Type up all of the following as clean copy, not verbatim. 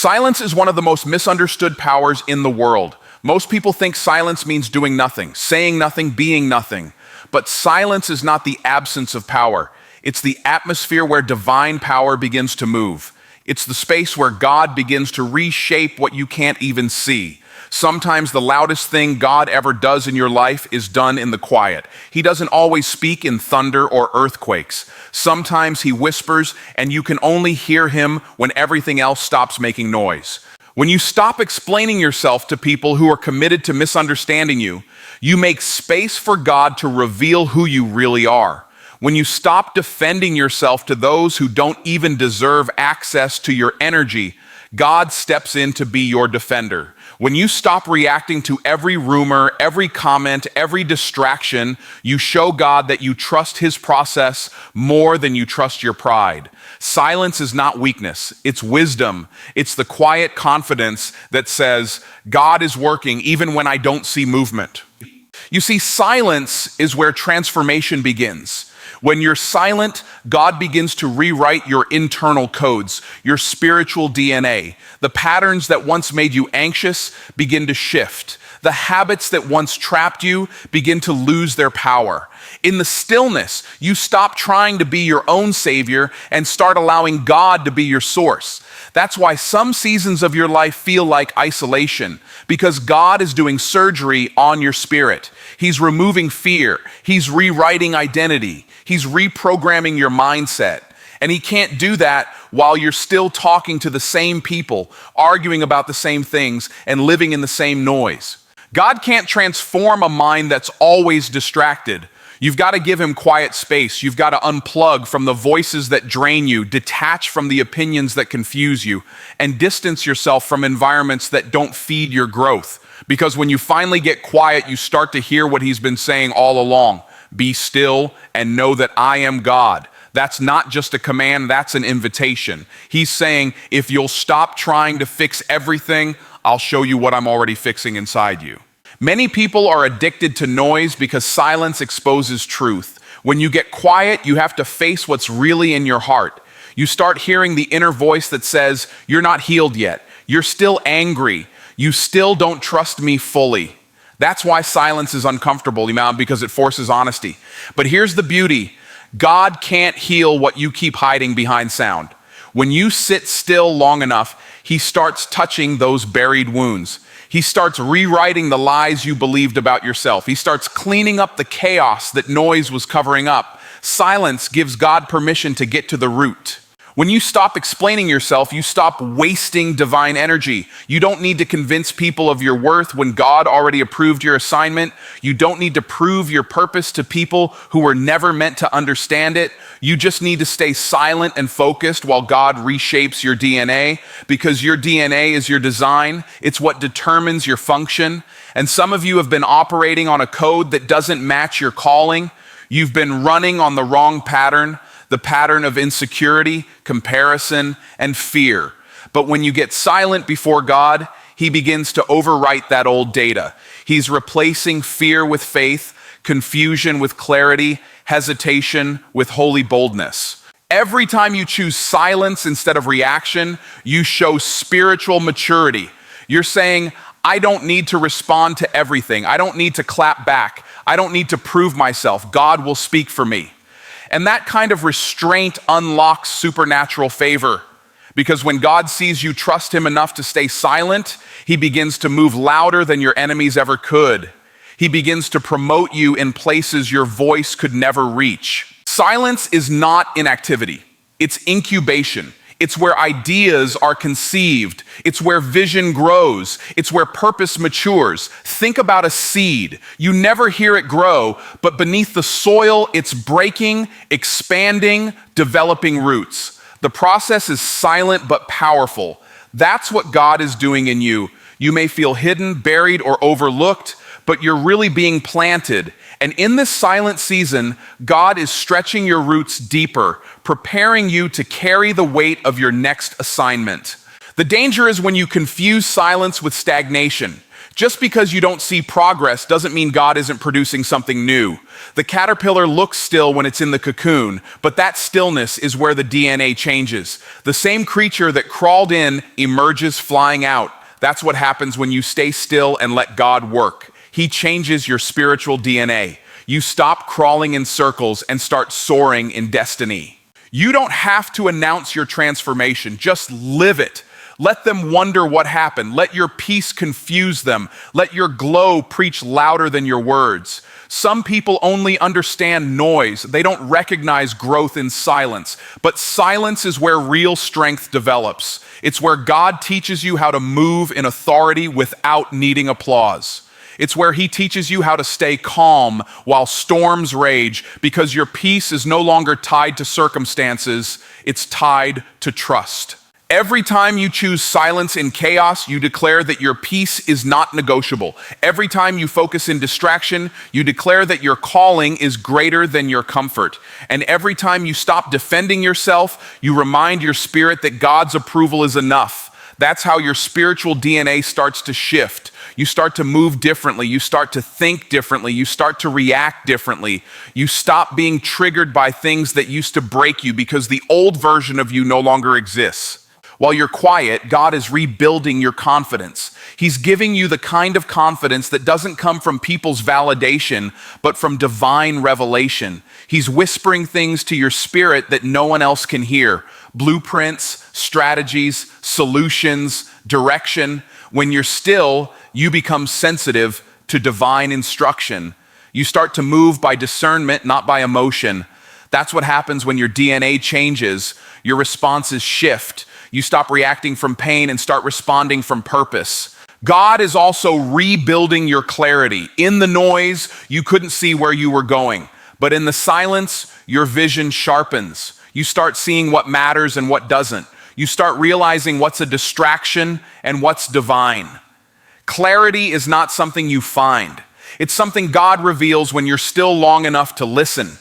Silence is one of the most misunderstood powers in the world. Most people think silence means doing nothing, saying nothing, being nothing. But silence is not the absence of power. It's the atmosphere where divine power begins to move. It's the space where God begins to reshape what you can't even see. Sometimes the loudest thing God ever does in your life is done in the quiet. He doesn't always speak in thunder or earthquakes. Sometimes he whispers, and you can only hear him when everything else stops making noise. When you stop explaining yourself to people who are committed to misunderstanding you, you make space for God to reveal who you really are. When you stop defending yourself to those who don't even deserve access to your energy, God steps in to be your defender. When you stop reacting to every rumor, every comment, every distraction, you show God that you trust his process more than you trust your pride. Silence is not weakness, it's wisdom. It's the quiet confidence that says, God is working even when I don't see movement. You see, silence is where transformation begins. When you're silent, God begins to rewrite your internal codes, your spiritual DNA. The patterns that once made you anxious begin to shift. The habits that once trapped you begin to lose their power. In the stillness, you stop trying to be your own savior and start allowing God to be your source. That's why some seasons of your life feel like isolation, because God is doing surgery on your spirit. He's removing fear. He's rewriting identity. He's reprogramming your mindset. And he can't do that while you're still talking to the same people, arguing about the same things, and living in the same noise. God can't transform a mind that's always distracted. You've got to give him quiet space. You've got to unplug from the voices that drain you, detach from the opinions that confuse you, and distance yourself from environments that don't feed your growth. Because when you finally get quiet, you start to hear what he's been saying all along. Be still and know that I am God. That's not just a command, that's an invitation. He's saying, if you'll stop trying to fix everything, I'll show you what I'm already fixing inside you. Many people are addicted to noise because silence exposes truth. When you get quiet, you have to face what's really in your heart. You start hearing the inner voice that says, you're not healed yet. You're still angry. You still don't trust me fully. That's why silence is uncomfortable, because it forces honesty. But here's the beauty. God can't heal what you keep hiding behind sound. When you sit still long enough, he starts touching those buried wounds. He starts rewriting the lies you believed about yourself. He starts cleaning up the chaos that noise was covering up. Silence gives God permission to get to the root. When you stop explaining yourself, you stop wasting divine energy. You don't need to convince people of your worth when God already approved your assignment. You don't need to prove your purpose to people who were never meant to understand it. You just need to stay silent and focused while God reshapes your DNA, because your DNA is your design. It's what determines your function. And some of you have been operating on a code that doesn't match your calling. You've been running on the wrong pattern. The pattern of insecurity, comparison, and fear. But when you get silent before God, he begins to overwrite that old data. He's replacing fear with faith, confusion with clarity, hesitation with holy boldness. Every time you choose silence instead of reaction, you show spiritual maturity. You're saying, I don't need to respond to everything. I don't need to clap back. I don't need to prove myself. God will speak for me. And that kind of restraint unlocks supernatural favor, because when God sees you trust him enough to stay silent, he begins to move louder than your enemies ever could. He begins to promote you in places your voice could never reach. Silence is not inactivity. It's incubation. It's where ideas are conceived. It's where vision grows. It's where purpose matures. Think about a seed. You never hear it grow, but beneath the soil, it's breaking, expanding, developing roots. The process is silent but powerful. That's what God is doing in you. You may feel hidden, buried, or overlooked, but you're really being planted. And in this silent season, God is stretching your roots deeper, preparing you to carry the weight of your next assignment. The danger is when you confuse silence with stagnation. Just because you don't see progress doesn't mean God isn't producing something new. The caterpillar looks still when it's in the cocoon, but that stillness is where the DNA changes. The same creature that crawled in emerges flying out. That's what happens when you stay still and let God work. He changes your spiritual DNA. You stop crawling in circles and start soaring in destiny. You don't have to announce your transformation, just live it. Let them wonder what happened. Let your peace confuse them. Let your glow preach louder than your words. Some people only understand noise. They don't recognize growth in silence. But silence is where real strength develops. It's where God teaches you how to move in authority without needing applause. It's where he teaches you how to stay calm while storms rage, because your peace is no longer tied to circumstances, it's tied to trust. Every time you choose silence in chaos, you declare that your peace is not negotiable. Every time you focus in distraction, you declare that your calling is greater than your comfort. And every time you stop defending yourself, you remind your spirit that God's approval is enough. That's how your spiritual DNA starts to shift. You start to move differently. You start to think differently. You start to react differently. You stop being triggered by things that used to break you because the old version of you no longer exists. While you're quiet, God is rebuilding your confidence. He's giving you the kind of confidence that doesn't come from people's validation, but from divine revelation. He's whispering things to your spirit that no one else can hear. Blueprints, strategies, solutions, direction. When you're still, you become sensitive to divine instruction. You start to move by discernment, not by emotion. That's what happens when your DNA changes. Your responses shift. You stop reacting from pain and start responding from purpose. God is also rebuilding your clarity. In the noise, you couldn't see where you were going. But in the silence, your vision sharpens. You start seeing what matters and what doesn't. You start realizing what's a distraction and what's divine. Clarity is not something you find. It's something God reveals when you're still long enough to listen.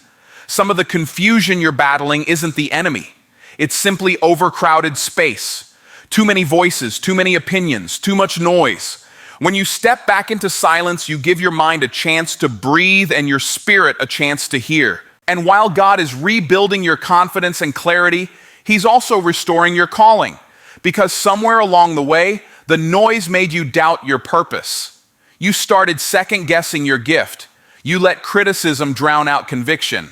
Some of the confusion you're battling isn't the enemy. It's simply overcrowded space. Too many voices, too many opinions, too much noise. When you step back into silence, you give your mind a chance to breathe and your spirit a chance to hear. And while God is rebuilding your confidence and clarity, he's also restoring your calling. Because somewhere along the way, the noise made you doubt your purpose. You started second-guessing your gift. You let criticism drown out conviction.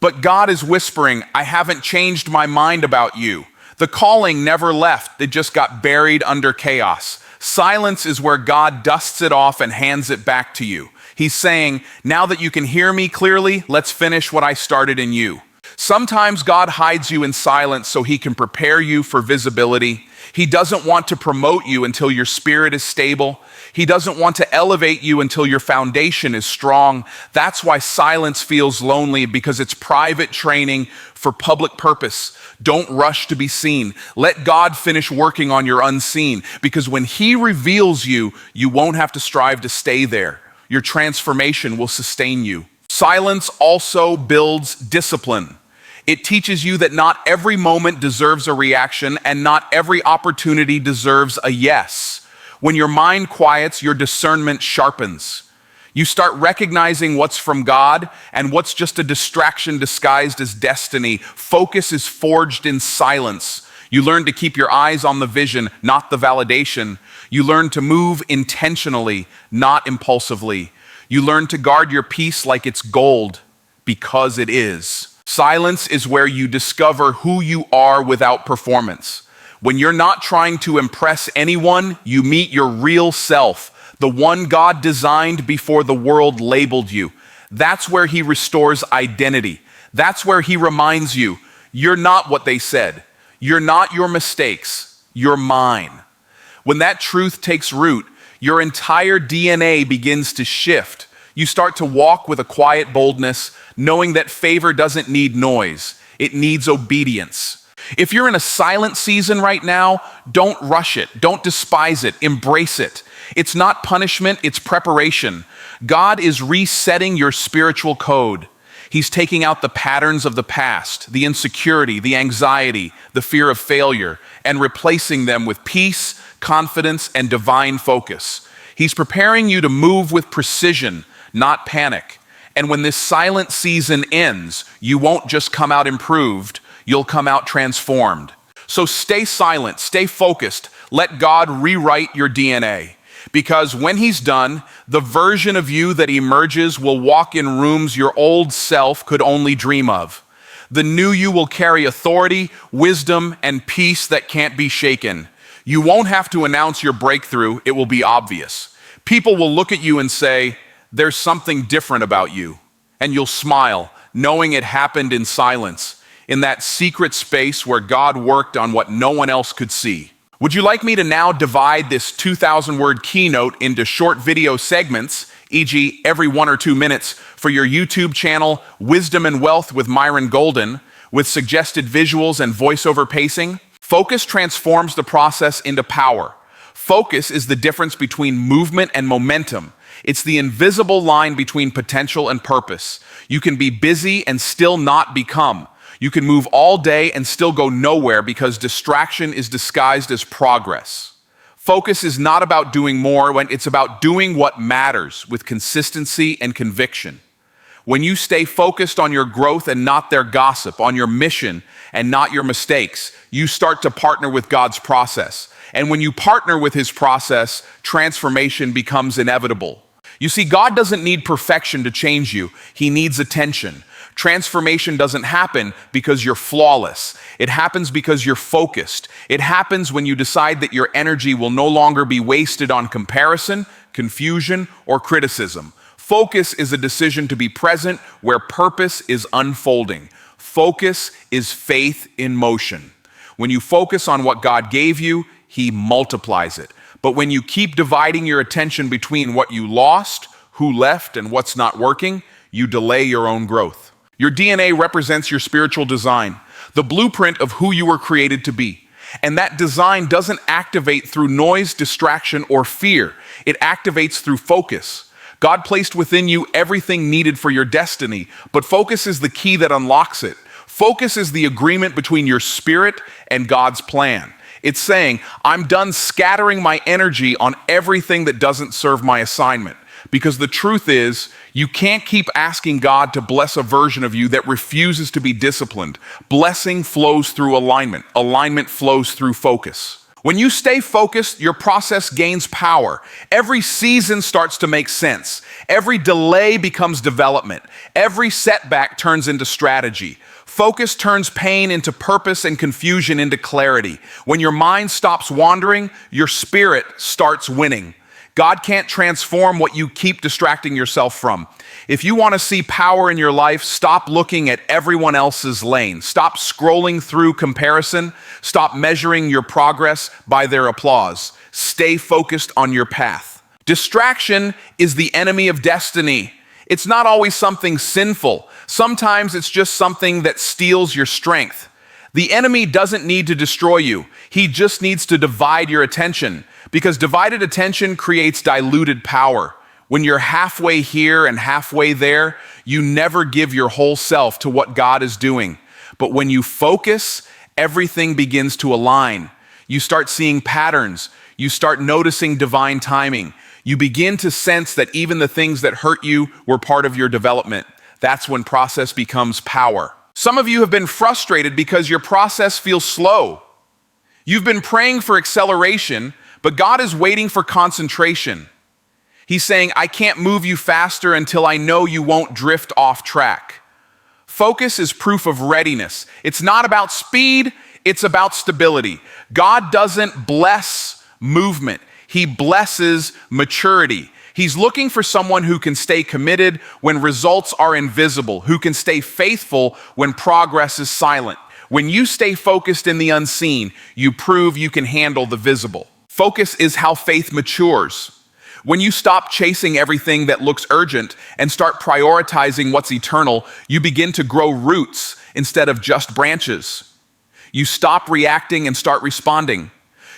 But God is whispering, I haven't changed my mind about you. The calling never left. It just got buried under chaos. Silence is where God dusts it off and hands it back to you. He's saying, now that you can hear me clearly, let's finish what I started in you. Sometimes God hides you in silence so he can prepare you for visibility. He doesn't want to promote you until your spirit is stable. He doesn't want to elevate you until your foundation is strong. That's why silence feels lonely, because it's private training for public purpose. Don't rush to be seen. Let God finish working on your unseen, because when he reveals you, you won't have to strive to stay there. Your transformation will sustain you. Silence also builds discipline. It teaches you that not every moment deserves a reaction and not every opportunity deserves a yes. When your mind quiets, your discernment sharpens. You start recognizing what's from God and what's just a distraction disguised as destiny. Focus is forged in silence. You learn to keep your eyes on the vision, not the validation. You learn to move intentionally, not impulsively. You learn to guard your peace like it's gold, because it is. Silence is where you discover who you are without performance. When you're not trying to impress anyone, you meet your real self, the one God designed before the world labeled you. That's where he restores identity. That's where he reminds you, you're not what they said. You're not your mistakes. You're mine. When that truth takes root, your entire DNA begins to shift. You start to walk with a quiet boldness, knowing that favor doesn't need noise. It needs obedience. If you're in a silent season right now, don't rush it. Don't despise it. Embrace it. It's not punishment, it's preparation. God is resetting your spiritual code. He's taking out the patterns of the past, the insecurity, the anxiety, the fear of failure, and replacing them with peace, confidence, and divine focus. He's preparing you to move with precision, not panic. And when this silent season ends, you won't just come out improved, you'll come out transformed. So stay silent, stay focused, let God rewrite your DNA. Because when he's done, the version of you that emerges will walk in rooms your old self could only dream of. The new you will carry authority, wisdom, and peace that can't be shaken. You won't have to announce your breakthrough, it will be obvious. People will look at you and say, "There's something different about you." And you'll smile, knowing it happened in silence, in that secret space where God worked on what no one else could see. Would you like me to now divide this 2,000-word keynote into short video segments, e.g. every 1 or 2 minutes, for your YouTube channel, Wisdom and Wealth with Myron Golden, with suggested visuals and voiceover pacing? Focus transforms the process into power. Focus is the difference between movement and momentum. It's the invisible line between potential and purpose. You can be busy and still not become. You can move all day and still go nowhere because distraction is disguised as progress. Focus is not about doing more when it's about doing what matters with consistency and conviction. When you stay focused on your growth and not their gossip, on your mission and not your mistakes, you start to partner with God's process. And when you partner with his process, transformation becomes inevitable. You see, God doesn't need perfection to change you. He needs attention. Transformation doesn't happen because you're flawless. It happens because you're focused. It happens when you decide that your energy will no longer be wasted on comparison, confusion, or criticism. Focus is a decision to be present where purpose is unfolding. Focus is faith in motion. When you focus on what God gave you, he multiplies it. But when you keep dividing your attention between what you lost, who left, and what's not working, you delay your own growth. Your DNA represents your spiritual design, the blueprint of who you were created to be. And that design doesn't activate through noise, distraction, or fear. It activates through focus. God placed within you everything needed for your destiny, but focus is the key that unlocks it. Focus is the agreement between your spirit and God's plan. It's saying, I'm done scattering my energy on everything that doesn't serve my assignment. Because the truth is, you can't keep asking God to bless a version of you that refuses to be disciplined. Blessing flows through alignment. Alignment flows through focus. When you stay focused, your process gains power. Every season starts to make sense. Every delay becomes development. Every setback turns into strategy. Focus turns pain into purpose and confusion into clarity. When your mind stops wandering, your spirit starts winning. God can't transform what you keep distracting yourself from. If you want to see power in your life, stop looking at everyone else's lane. Stop scrolling through comparison. Stop measuring your progress by their applause. Stay focused on your path. Distraction is the enemy of destiny. It's not always something sinful. Sometimes it's just something that steals your strength. The enemy doesn't need to destroy you. He just needs to divide your attention, because divided attention creates diluted power. When you're halfway here and halfway there, you never give your whole self to what God is doing. But when you focus, everything begins to align. You start seeing patterns. You start noticing divine timing. You begin to sense that even the things that hurt you were part of your development. That's when process becomes power. Some of you have been frustrated because your process feels slow. You've been praying for acceleration, but God is waiting for concentration. He's saying, I can't move you faster until I know you won't drift off track. Focus is proof of readiness. It's not about speed, it's about stability. God doesn't bless movement. He blesses maturity. He's looking for someone who can stay committed when results are invisible, who can stay faithful when progress is silent. When you stay focused in the unseen, you prove you can handle the visible. Focus is how faith matures. When you stop chasing everything that looks urgent and start prioritizing what's eternal, you begin to grow roots instead of just branches. You stop reacting and start responding.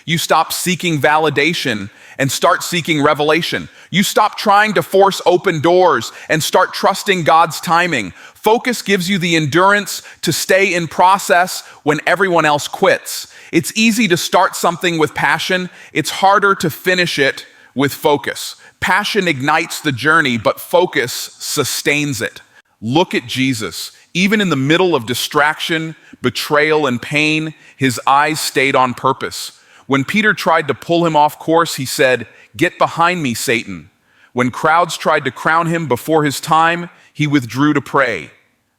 You stop seeking validation and start seeking revelation. You stop trying to force open doors and start trusting God's timing. Focus gives you the endurance to stay in process when everyone else quits. It's easy to start something with passion. It's harder to finish it with focus. Passion ignites the journey, but focus sustains it. Look at Jesus. Even in the middle of distraction, betrayal, and pain, his eyes stayed on purpose. When Peter tried to pull him off course, he said, "Get behind me, Satan." When crowds tried to crown him before his time, he withdrew to pray.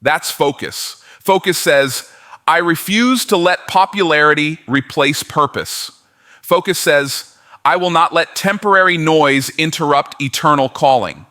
That's focus. Focus says, I refuse to let popularity replace purpose. Focus says, I will not let temporary noise interrupt eternal calling.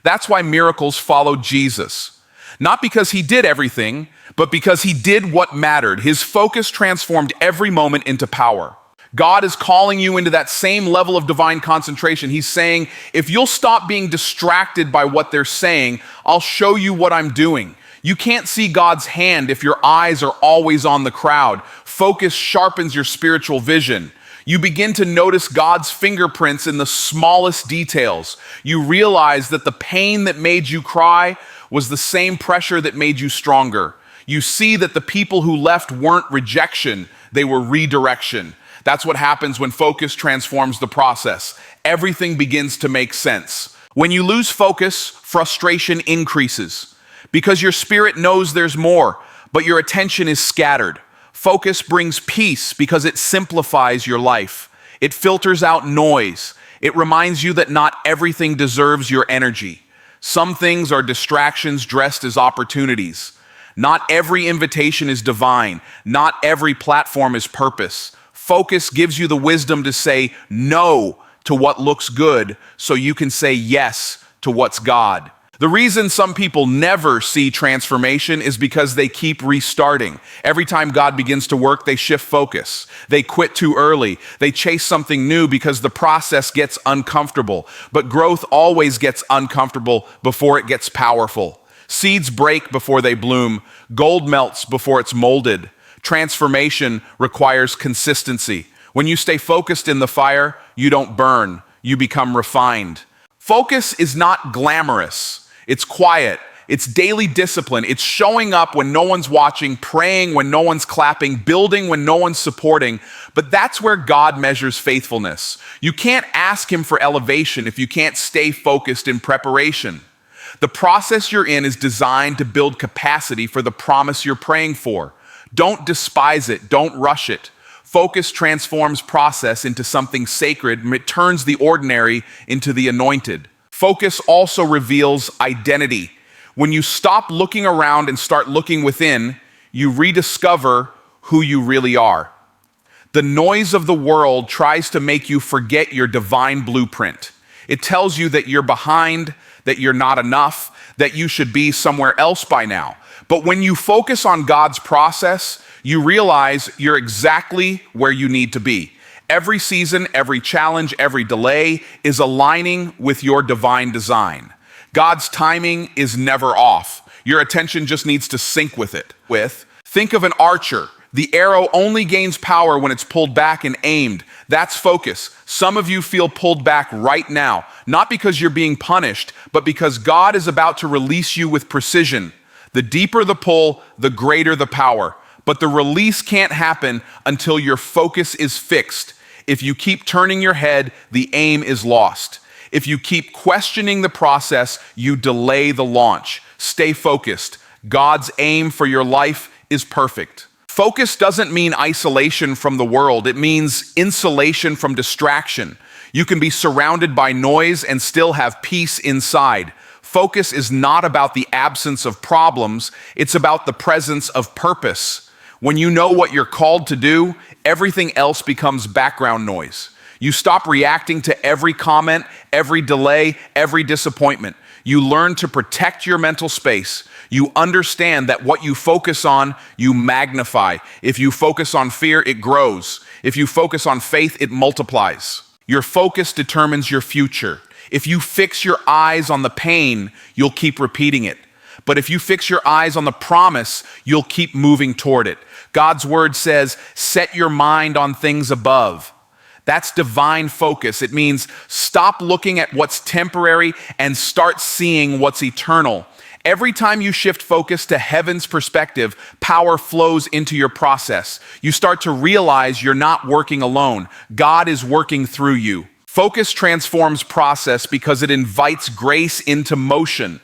That's why miracles followed Jesus. Not because he did everything, but because he did what mattered. His focus transformed every moment into power. God is calling you into that same level of divine concentration. He's saying, if you'll stop being distracted by what they're saying, I'll show you what I'm doing. You can't see God's hand if your eyes are always on the crowd. Focus sharpens your spiritual vision. You begin to notice God's fingerprints in the smallest details. You realize that the pain that made you cry was the same pressure that made you stronger. You see that the people who left weren't rejection, they were redirection. That's what happens when focus transforms the process. Everything begins to make sense. When you lose focus, frustration increases because your spirit knows there's more, but your attention is scattered. Focus brings peace because it simplifies your life. It filters out noise. It reminds you that not everything deserves your energy. Some things are distractions dressed as opportunities. Not every invitation is divine. Not every platform is purpose. Focus gives you the wisdom to say no to what looks good so you can say yes to what's God. The reason some people never see transformation is because they keep restarting. Every time God begins to work, they shift focus. They quit too early. They chase something new because the process gets uncomfortable. But growth always gets uncomfortable before it gets powerful. Seeds break before they bloom. Gold melts before it's molded. Transformation requires consistency. When you stay focused in the fire, you don't burn. You become refined. Focus is not glamorous. It's quiet. It's daily discipline. It's showing up when no one's watching, praying when no one's clapping, building when no one's supporting. But that's where God measures faithfulness. You can't ask him for elevation if you can't stay focused in preparation. The process you're in is designed to build capacity for the promise you're praying for. Don't despise it. Don't rush it. Focus transforms process into something sacred, and it turns the ordinary into the anointed. Focus also reveals identity. When you stop looking around and start looking within, you rediscover who you really are. The noise of the world tries to make you forget your divine blueprint. It tells you that you're behind, that you're not enough, that you should be somewhere else by now. But when you focus on God's process, you realize you're exactly where you need to be. Every season, every challenge, every delay is aligning with your divine design. God's timing is never off. Your attention just needs to sync with it. Think of an archer. The arrow only gains power when it's pulled back and aimed. That's focus. Some of you feel pulled back right now, not because you're being punished, but because God is about to release you with precision. The deeper the pull, the greater the power. But the release can't happen until your focus is fixed. If you keep turning your head, the aim is lost. If you keep questioning the process, you delay the launch. Stay focused. God's aim for your life is perfect. Focus doesn't mean isolation from the world. It means insulation from distraction. You can be surrounded by noise and still have peace inside. Focus is not about the absence of problems. It's about the presence of purpose. When you know what you're called to do, everything else becomes background noise. You stop reacting to every comment, every delay, every disappointment. You learn to protect your mental space. You understand that what you focus on, you magnify. If you focus on fear, it grows. If you focus on faith, it multiplies. Your focus determines your future. If you fix your eyes on the pain, you'll keep repeating it. But if you fix your eyes on the promise, you'll keep moving toward it. God's word says, set your mind on things above. That's divine focus. It means stop looking at what's temporary and start seeing what's eternal. Every time you shift focus to heaven's perspective, power flows into your process. You start to realize you're not working alone. God is working through you. Focus transforms process because it invites grace into motion.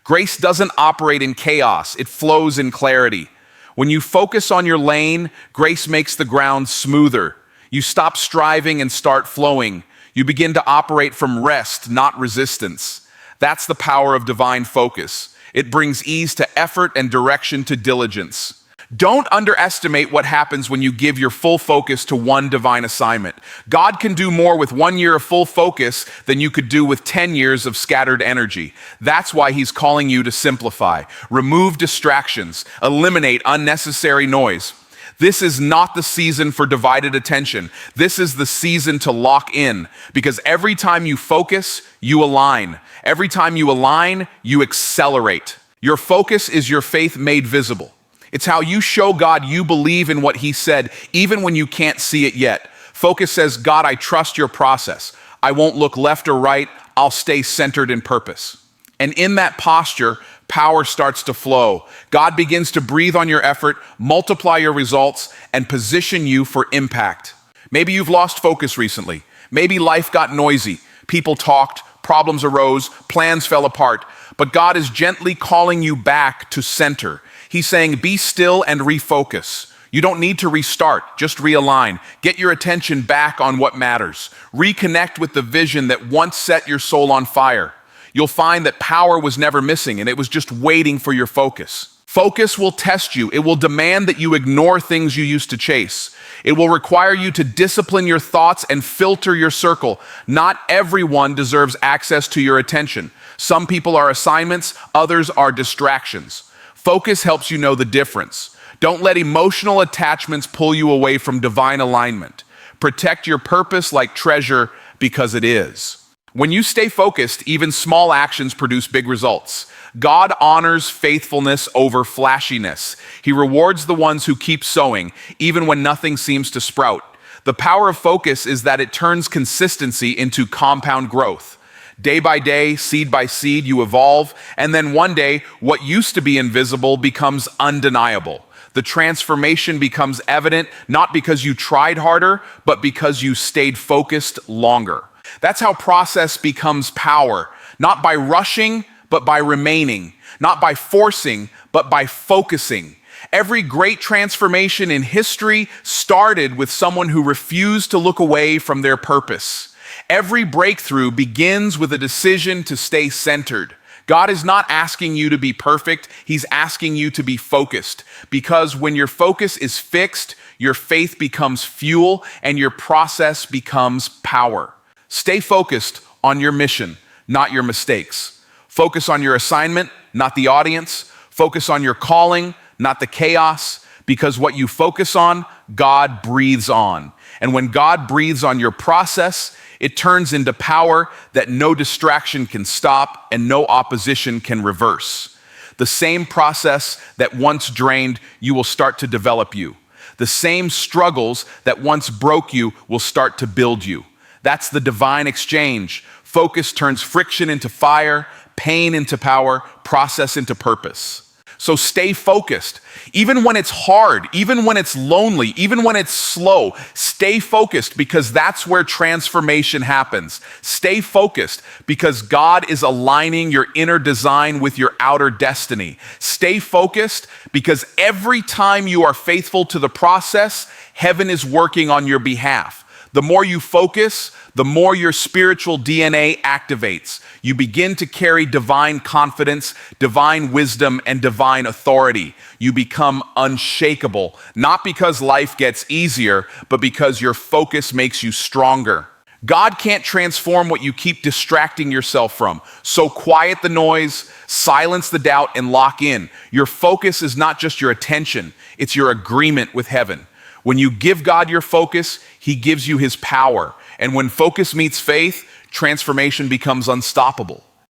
Grace doesn't operate in chaos, it flows in clarity. When you focus on your lane, grace makes the ground smoother. You stop striving and start flowing. You begin to operate from rest, not resistance. That's the power of divine focus. It brings ease to effort and direction to diligence. Don't underestimate what happens when you give your full focus to one divine assignment. God can do more with 1 year of full focus than you could do with 10 years of scattered energy. That's why he's calling you to simplify, remove distractions, eliminate unnecessary noise. This is not the season for divided attention. This is the season to lock in, because every time you focus, you align. Every time you align, you accelerate. Your focus is your faith made visible. It's how you show God you believe in what he said, even when you can't see it yet. Focus says, God, I trust your process. I won't look left or right. I'll stay centered in purpose. And in that posture, power starts to flow. God begins to breathe on your effort, multiply your results, and position you for impact. Maybe you've lost focus recently. Maybe life got noisy. People talked, problems arose, plans fell apart. But God is gently calling you back to center. He's saying, be still and refocus. You don't need to restart, just realign. Get your attention back on what matters. Reconnect with the vision that once set your soul on fire. You'll find that power was never missing and it was just waiting for your focus. Focus will test you. It will demand that you ignore things you used to chase. It will require you to discipline your thoughts and filter your circle. Not everyone deserves access to your attention. Some people are assignments, others are distractions. Focus helps you know the difference. Don't let emotional attachments pull you away from divine alignment. Protect your purpose like treasure, because it is. When you stay focused, even small actions produce big results. God honors faithfulness over flashiness. He rewards the ones who keep sowing, even when nothing seems to sprout. The power of focus is that it turns consistency into compound growth. Day by day, seed by seed, you evolve, and then one day, what used to be invisible becomes undeniable. The transformation becomes evident, not because you tried harder, but because you stayed focused longer. That's how process becomes power, not by rushing, but by remaining, not by forcing, but by focusing. Every great transformation in history started with someone who refused to look away from their purpose. Every breakthrough begins with a decision to stay centered. God is not asking you to be perfect, he's asking you to be focused. Because when your focus is fixed, your faith becomes fuel and your process becomes power. Stay focused on your mission, not your mistakes. Focus on your assignment, not the audience. Focus on your calling, not the chaos. Because what you focus on, God breathes on. And when God breathes on your process, it turns into power that no distraction can stop and no opposition can reverse. The same process that once drained you will start to develop you. The same struggles that once broke you will start to build you. That's the divine exchange. Focus turns friction into fire, pain into power, process into purpose. So stay focused. Even when it's hard, even when it's lonely, even when it's slow, stay focused, because that's where transformation happens. Stay focused because God is aligning your inner design with your outer destiny. Stay focused because every time you are faithful to the process, heaven is working on your behalf. The more you focus, the more your spiritual DNA activates. You begin to carry divine confidence, divine wisdom, and divine authority. You become unshakable, not because life gets easier, but because your focus makes you stronger. God can't transform what you keep distracting yourself from. So quiet the noise, silence the doubt, and lock in. Your focus is not just your attention, it's your agreement with heaven. When you give God your focus, he gives you his power. And when focus meets faith, transformation becomes unstoppable.